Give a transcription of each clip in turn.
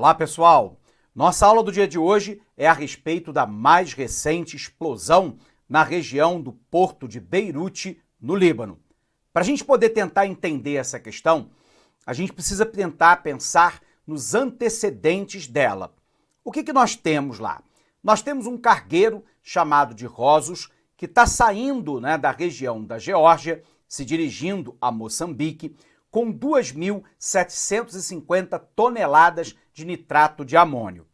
Olá, pessoal! Nossa aula do dia de hoje é a respeito da mais recente explosão na região do porto de Beirute, no Líbano. Para a gente poder tentar entender essa questão, a gente precisa tentar pensar nos antecedentes dela. O que nós temos lá? Nós temos um cargueiro chamado de Rosos, que está saindo da região da Geórgia, se dirigindo a Moçambique, com 2.750 toneladas de nitrato de amônio.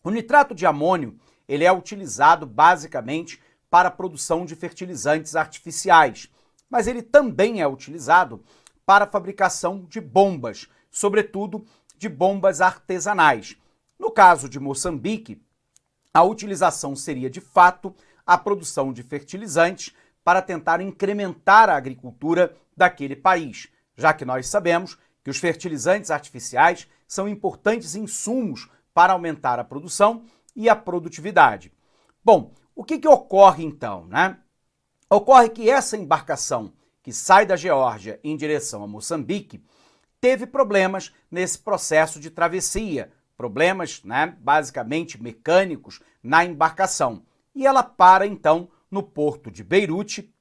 O nitrato de amônio ele é utilizado basicamente para a produção de fertilizantes artificiais, mas ele também é utilizado para a fabricação de bombas, sobretudo de bombas artesanais. No caso de Moçambique, a utilização seria de fato a produção de fertilizantes para tentar incrementar a agricultura daquele país, já que nós sabemos que os fertilizantes artificiais são importantes insumos para aumentar a produção e a produtividade. Bom, o que ocorre então, Ocorre que essa embarcação que sai da Geórgia em direção a Moçambique teve problemas nesse processo de travessia, problemas, basicamente mecânicos na embarcação. E ela para então no porto de Beirute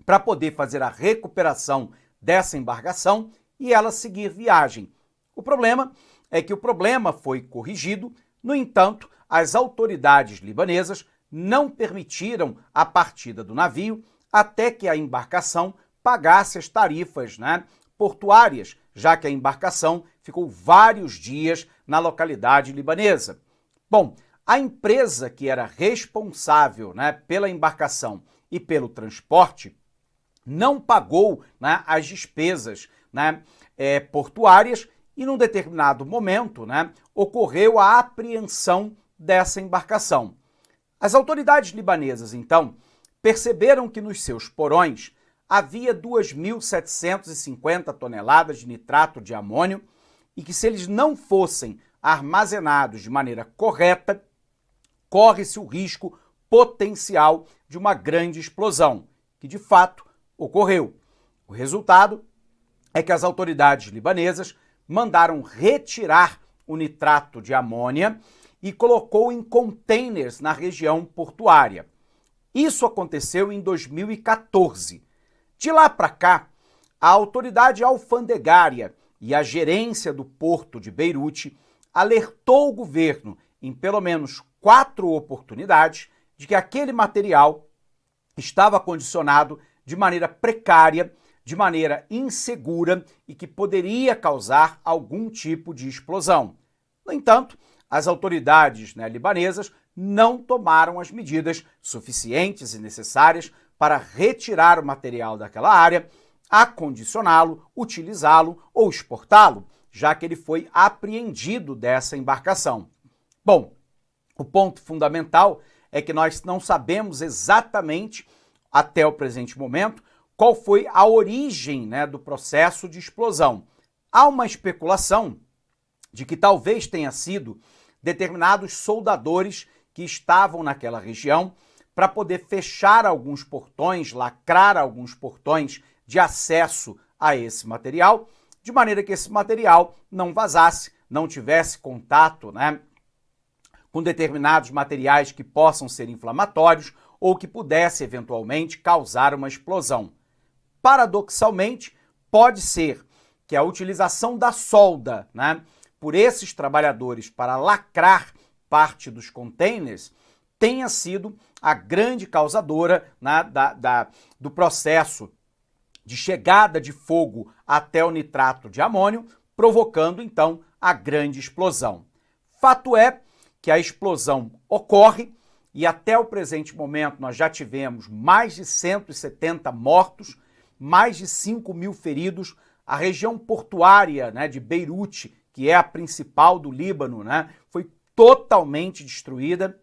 para poder fazer a recuperação dessa embarcação e ela seguir viagem. O problema é que o problema foi corrigido, no entanto, as autoridades libanesas não permitiram a partida do navio até que a embarcação pagasse as tarifas portuárias, já que a embarcação ficou vários dias na localidade libanesa. Bom, a empresa que era responsável pela embarcação e pelo transporte não pagou as despesas portuárias e, num determinado momento, ocorreu a apreensão dessa embarcação. As autoridades libanesas, então, perceberam que nos seus porões havia 2.750 toneladas de nitrato de amônio e que, se eles não fossem armazenados de maneira correta, corre-se o risco potencial de uma grande explosão, que de fato ocorreu. O resultado é que as autoridades libanesas mandaram retirar o nitrato de amônia e colocou em containers na região portuária. Isso aconteceu em 2014. De lá para cá, a autoridade alfandegária e a gerência do porto de Beirute alertou o governo em pelo menos 4 oportunidades de que aquele material estava condicionado de maneira precária, de maneira insegura e que poderia causar algum tipo de explosão. No entanto, as autoridades libanesas não tomaram as medidas suficientes e necessárias para retirar o material daquela área, acondicioná-lo, utilizá-lo ou exportá-lo, já que ele foi apreendido dessa embarcação. Bom, o ponto fundamental é que nós não sabemos exatamente, até o presente momento, qual foi a origem do processo de explosão. Há uma especulação de que talvez tenha sido determinados soldadores que estavam naquela região para poder fechar alguns portões, lacrar alguns portões de acesso a esse material, de maneira que esse material não vazasse, não tivesse contato com determinados materiais que possam ser inflamatórios ou que pudesse eventualmente causar uma explosão. Paradoxalmente, pode ser que a utilização da solda por esses trabalhadores para lacrar parte dos containers tenha sido a grande causadora do processo de chegada de fogo até o nitrato de amônio, provocando então a grande explosão. Fato é que a explosão ocorre e até o presente momento nós já tivemos mais de 170 mortos, mais de 5.000 feridos. A região portuária de Beirute, que é a principal do Líbano, foi totalmente destruída.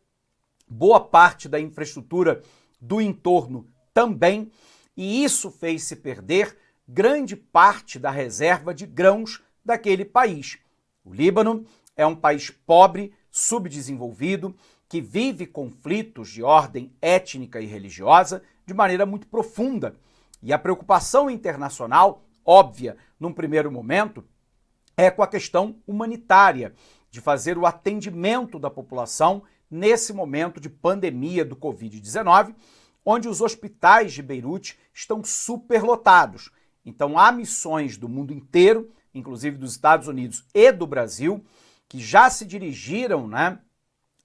Boa parte da infraestrutura do entorno também, e isso fez se perder grande parte da reserva de grãos daquele país. O Líbano é um país pobre, subdesenvolvido, que vive conflitos de ordem étnica e religiosa de maneira muito profunda. E a preocupação internacional, óbvia num primeiro momento, é com a questão humanitária. de fazer o atendimento da população nesse momento de pandemia do Covid-19, onde os hospitais de Beirute estão superlotados. Então há missões do mundo inteiro, inclusive dos Estados Unidos e do Brasil, que já se dirigiram,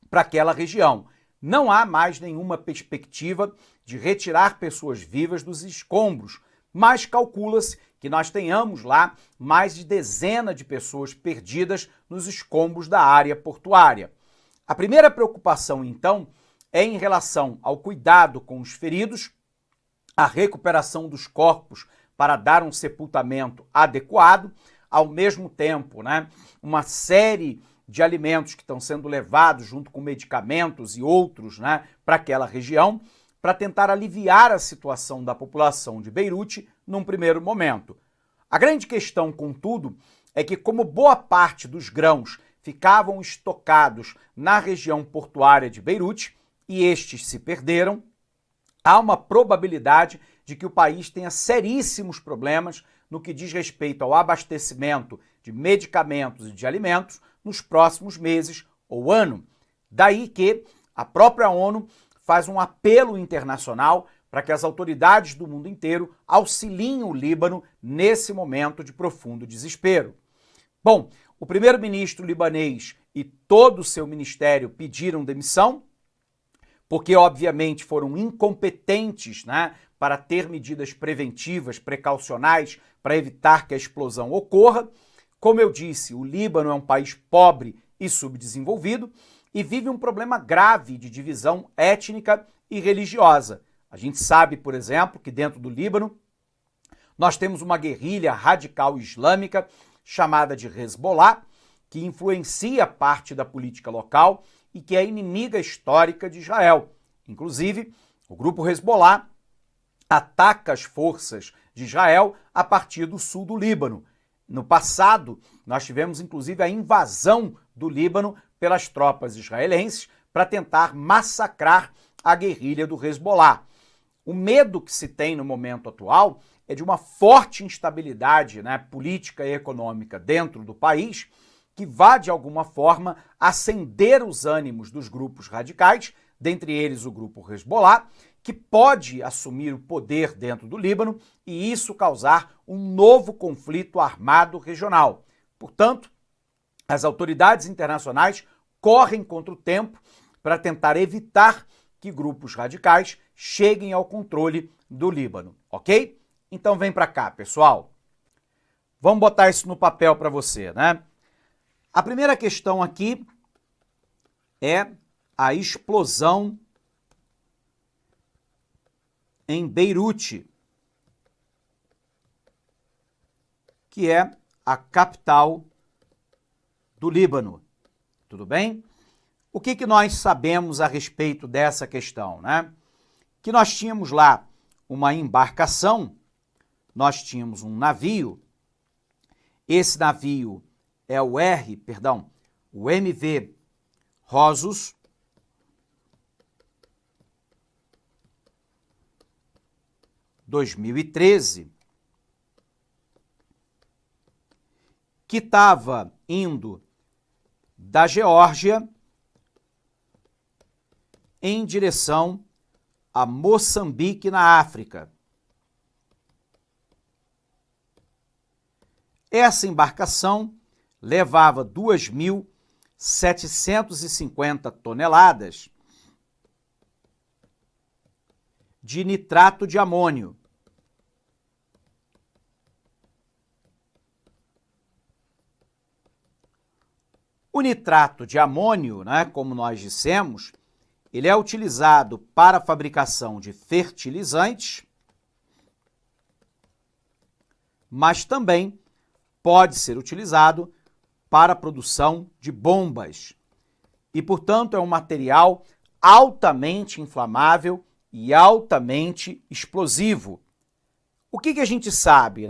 para aquela região. Não há mais nenhuma perspectiva de retirar pessoas vivas dos escombros, mas calcula-se que nós tenhamos lá mais de dezenas de pessoas perdidas nos escombros da área portuária. A primeira preocupação, então, é em relação ao cuidado com os feridos, a recuperação dos corpos para dar um sepultamento adequado, ao mesmo tempo, uma série de alimentos que estão sendo levados junto com medicamentos e outros, para aquela região, para tentar aliviar a situação da população de Beirute num primeiro momento. A grande questão, contudo, é que como boa parte dos grãos ficavam estocados na região portuária de Beirute e estes se perderam, há uma probabilidade de que o país tenha seríssimos problemas no que diz respeito ao abastecimento de medicamentos e de alimentos nos próximos meses ou ano. Daí que a própria ONU faz um apelo internacional para que as autoridades do mundo inteiro auxiliem o Líbano nesse momento de profundo desespero. Bom, o primeiro-ministro libanês e todo o seu ministério pediram demissão, porque obviamente foram incompetentes, para ter medidas preventivas, precaucionais, para evitar que a explosão ocorra. Como eu disse, o Líbano é um país pobre e subdesenvolvido e vive um problema grave de divisão étnica e religiosa. A gente sabe, por exemplo, que dentro do Líbano nós temos uma guerrilha radical islâmica chamada de Hezbollah, que influencia parte da política local e que é inimiga histórica de Israel. Inclusive, o grupo Hezbollah ataca as forças de Israel a partir do sul do Líbano. No passado, nós tivemos inclusive a invasão do Líbano pelas tropas israelenses para tentar massacrar a guerrilha do Hezbollah. O medo que se tem no momento atual é de uma forte instabilidade, política e econômica dentro do país, que vá, de alguma forma, acender os ânimos dos grupos radicais, dentre eles o grupo Hezbollah, que pode assumir o poder dentro do Líbano e isso causar um novo conflito armado regional. Portanto, as autoridades internacionais correm contra o tempo para tentar evitar que grupos radicais cheguem ao controle do Líbano, ok? Então vem para cá, pessoal. Vamos botar isso no papel para você, A primeira questão aqui é a explosão em Beirute, que é a capital do Líbano. Tudo bem? O que nós sabemos a respeito dessa questão, Que nós tínhamos lá uma embarcação, nós tínhamos um navio, esse navio é o MV Rosus, (2013), que estava indo da Geórgia em direção a Moçambique, na África. Essa embarcação levava 2.750 toneladas de nitrato de amônio. O nitrato de amônio, como nós dissemos, ele é utilizado para a fabricação de fertilizantes, mas também pode ser utilizado para a produção de bombas. E, portanto, é um material altamente inflamável e altamente explosivo. O que a gente sabe,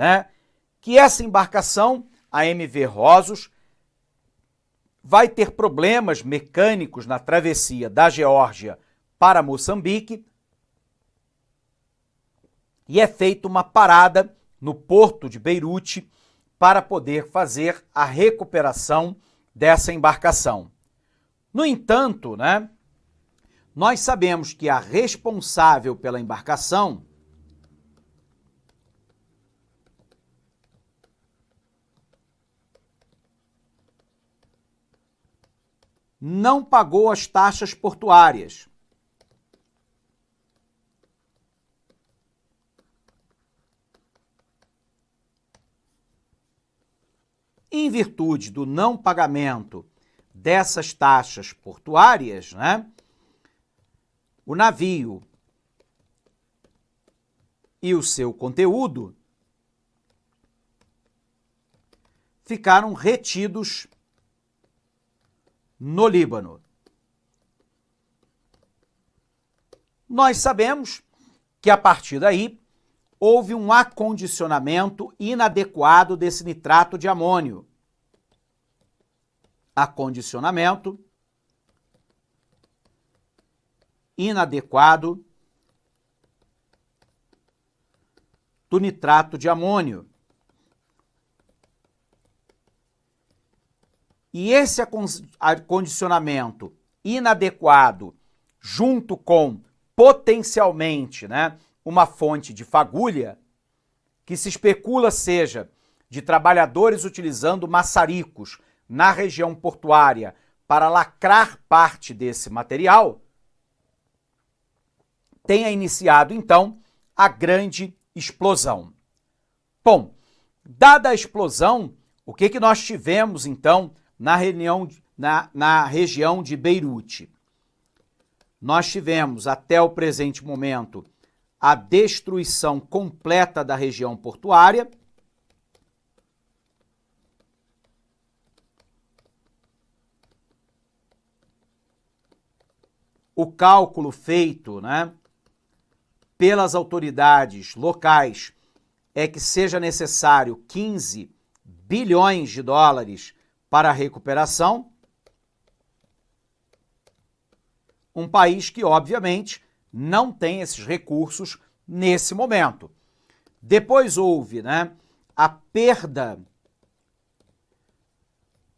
Que essa embarcação, a MV Rosus, vai ter problemas mecânicos na travessia da Geórgia para Moçambique e é feita uma parada no porto de Beirute para poder fazer a recuperação dessa embarcação. No entanto, né, nós sabemos que a responsável pela embarcação não pagou as taxas portuárias. Em virtude do não pagamento dessas taxas portuárias, né, o navio e o seu conteúdo ficaram retidos no Líbano. Nós sabemos que a partir daí houve um acondicionamento inadequado desse nitrato de amônio. Acondicionamento inadequado do nitrato de amônio. E esse acondicionamento inadequado, junto com potencialmente, né, uma fonte de fagulha, que se especula seja de trabalhadores utilizando maçaricos na região portuária para lacrar parte desse material, tenha iniciado, então, a grande explosão. Bom, dada a explosão, o que nós tivemos, então, na região de Beirute? Nós tivemos, até o presente momento, a destruição completa da região portuária, o cálculo feito, né, pelas autoridades locais é que seja necessário 15 bilhões de dólares para a recuperação. Um país que, obviamente, não tem esses recursos nesse momento. Depois houve, né, a perda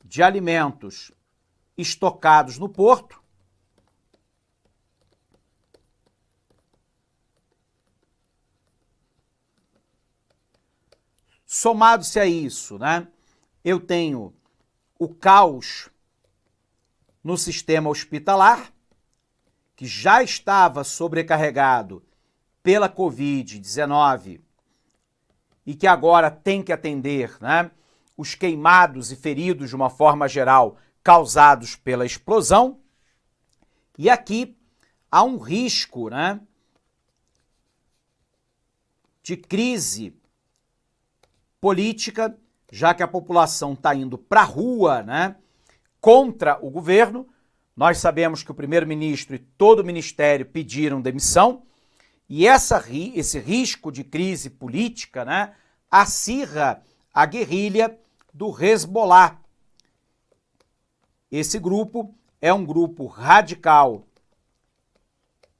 de alimentos estocados no porto. Somado-se a isso, né, eu tenho o caos no sistema hospitalar, que já estava sobrecarregado pela Covid-19 e que agora tem que atender, né, os queimados e feridos de uma forma geral causados pela explosão. E aqui há um risco, né, de crise política, já que a população está indo para a rua, né, contra o governo. Nós sabemos que o primeiro-ministro e todo o ministério pediram demissão, e esse risco de crise política, né, acirra a guerrilha do Hezbollah. Esse grupo é um grupo radical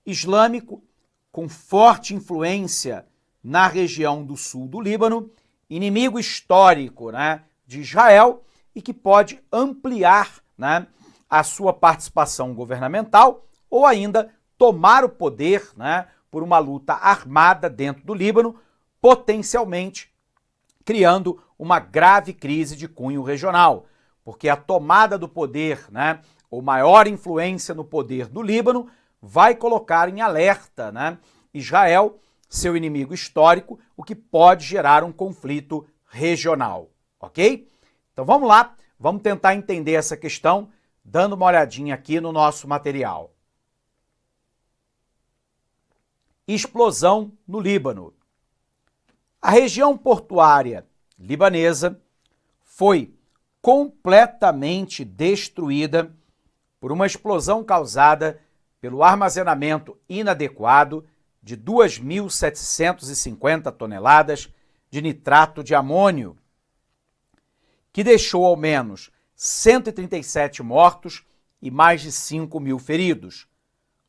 islâmico com forte influência na região do sul do Líbano, inimigo histórico, né, de Israel, e que pode ampliar, né, a sua participação governamental ou ainda tomar o poder, né, por uma luta armada dentro do Líbano, potencialmente criando uma grave crise de cunho regional, porque a tomada do poder, né, ou maior influência no poder do Líbano, vai colocar em alerta, né, Israel, seu inimigo histórico, o que pode gerar um conflito regional, ok? Então vamos lá, vamos tentar entender essa questão, dando uma olhadinha aqui no nosso material. Explosão no Líbano. A região portuária libanesa foi completamente destruída por uma explosão causada pelo armazenamento inadequado de 2.750 toneladas de nitrato de amônio, que deixou ao menos 137 mortos e mais de 5.000 feridos.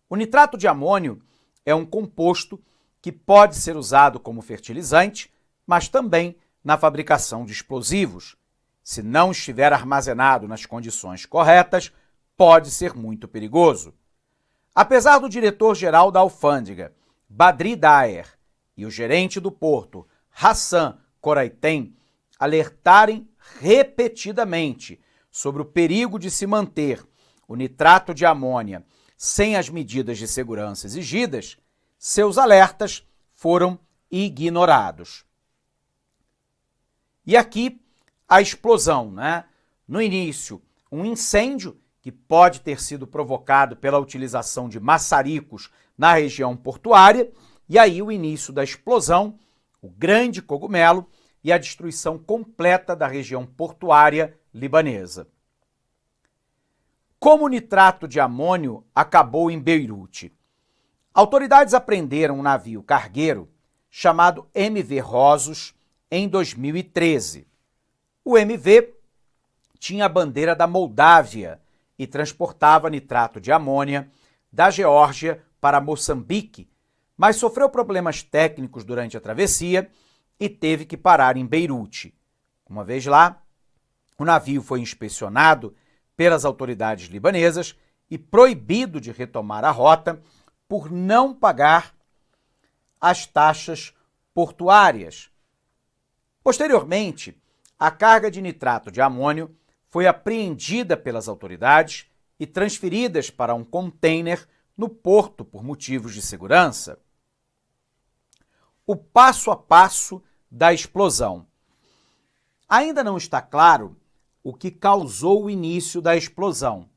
O nitrato de amônio é um composto que pode ser usado como fertilizante, mas também na fabricação de explosivos. se não estiver armazenado nas condições corretas, pode ser muito perigoso. Apesar do diretor-geral da alfândega, Badri Daher, e o gerente do porto, Hassan Koraitem, alertarem repetidamente sobre o perigo de se manter o nitrato de amônia sem as medidas de segurança exigidas, seus alertas foram ignorados. E aqui a explosão, né? No início, um incêndio que pode ter sido provocado pela utilização de maçaricos na região portuária, e aí o início da explosão, o grande cogumelo e a destruição completa da região portuária libanesa. Como o nitrato de amônio acabou em Beirute? Autoridades apreenderam um navio cargueiro chamado MV Rosos em 2013. O MV tinha a bandeira da Moldávia e transportava nitrato de amônia da Geórgia para Moçambique, mas sofreu problemas técnicos durante a travessia e teve que parar em Beirute. Uma vez lá, o navio foi inspecionado pelas autoridades libanesas e proibido de retomar a rota por não pagar as taxas portuárias. Posteriormente, a carga de nitrato de amônio foi apreendida pelas autoridades e transferidas para um container no porto por motivos de segurança. O passo a passo da explosão. Ainda não está claro o que causou o início da explosão,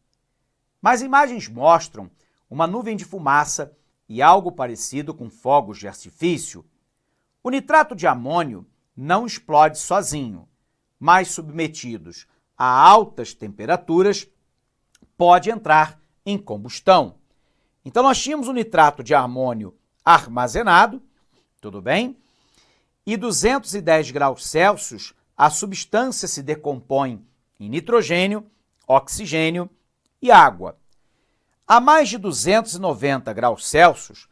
mas imagens mostram uma nuvem de fumaça e algo parecido com fogos de artifício. O nitrato de amônio não explode sozinho, mas submetidos a altas temperaturas, pode entrar em combustão. Então nós tínhamos o nitrato de amônio armazenado, tudo bem? E 210 graus Celsius, a substância se decompõe em nitrogênio, oxigênio e água. A mais de 290 graus Celsius,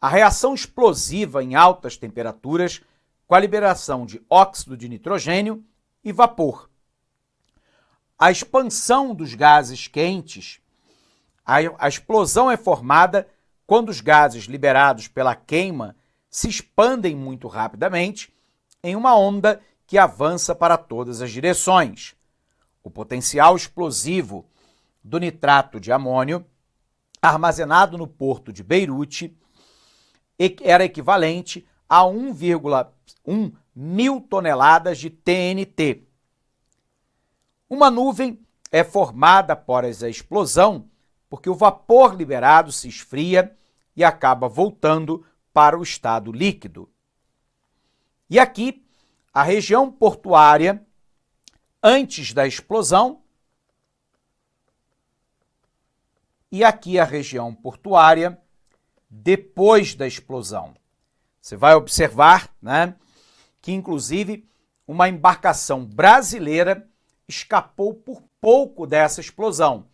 a reação explosiva em altas temperaturas com a liberação de óxido de nitrogênio e vapor. A expansão dos gases quentes, a explosão é formada quando os gases liberados pela queima se expandem muito rapidamente em uma onda que avança para todas as direções. O potencial explosivo do nitrato de amônio, armazenado no porto de Beirute, era equivalente a 1,1 mil toneladas de TNT. Uma nuvem é formada após a explosão porque o vapor liberado se esfria e acaba voltando para o estado líquido. E aqui, a região portuária, antes da explosão, e aqui a região portuária, depois da explosão. Você vai observar, né, que inclusive uma embarcação brasileira escapou por pouco dessa explosão.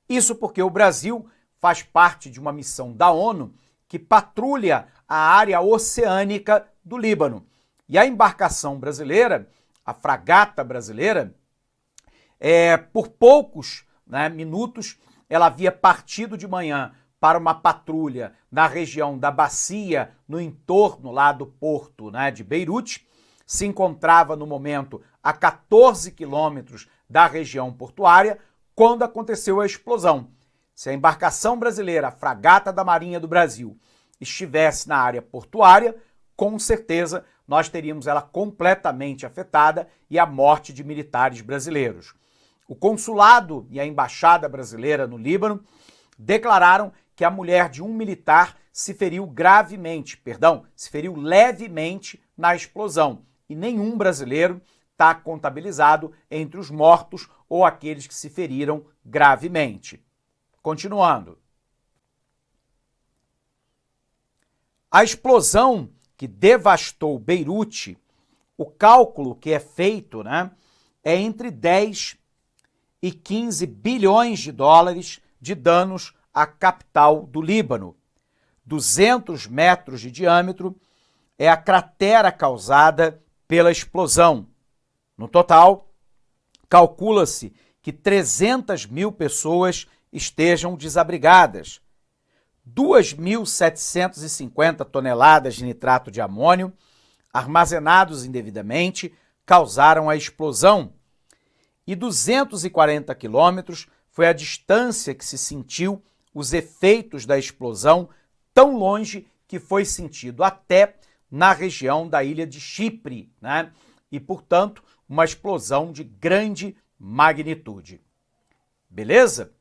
Isso porque o Brasil faz parte de uma missão da ONU que patrulha a área oceânica do Líbano. E a embarcação brasileira, a fragata brasileira, por poucos, né, minutos, ela havia partido de manhã para uma patrulha na região da bacia, no entorno lá do porto, né, de Beirute, se encontrava no momento a 14 quilômetros da região portuária, quando aconteceu a explosão. Se a embarcação brasileira, a fragata da Marinha do Brasil, estivesse na área portuária, com certeza nós teríamos ela completamente afetada e a morte de militares brasileiros. O consulado e a embaixada brasileira no Líbano declararam que a mulher de um militar se feriu levemente na explosão e nenhum brasileiro está contabilizado entre os mortos ou aqueles que se feriram gravemente. Continuando. A explosão que devastou Beirute, o cálculo que é feito, né, é entre 10 e 15 bilhões de dólares de danos à capital do Líbano. 200 metros de diâmetro é a cratera causada pela explosão. No total, Calcula-se que 300 mil pessoas estejam desabrigadas. 2.750 toneladas de nitrato de amônio, armazenados indevidamente, causaram a explosão. E 240 quilômetros foi a distância que se sentiu os efeitos da explosão, tão longe que foi sentido até na região da ilha de Chipre, né? E, portanto, uma explosão de grande magnitude. Beleza?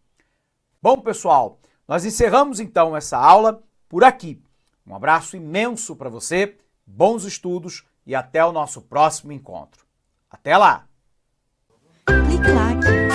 Bom, pessoal, nós encerramos então essa aula por aqui. Um abraço imenso para você, bons estudos e até o nosso próximo encontro. Até lá! Clique like.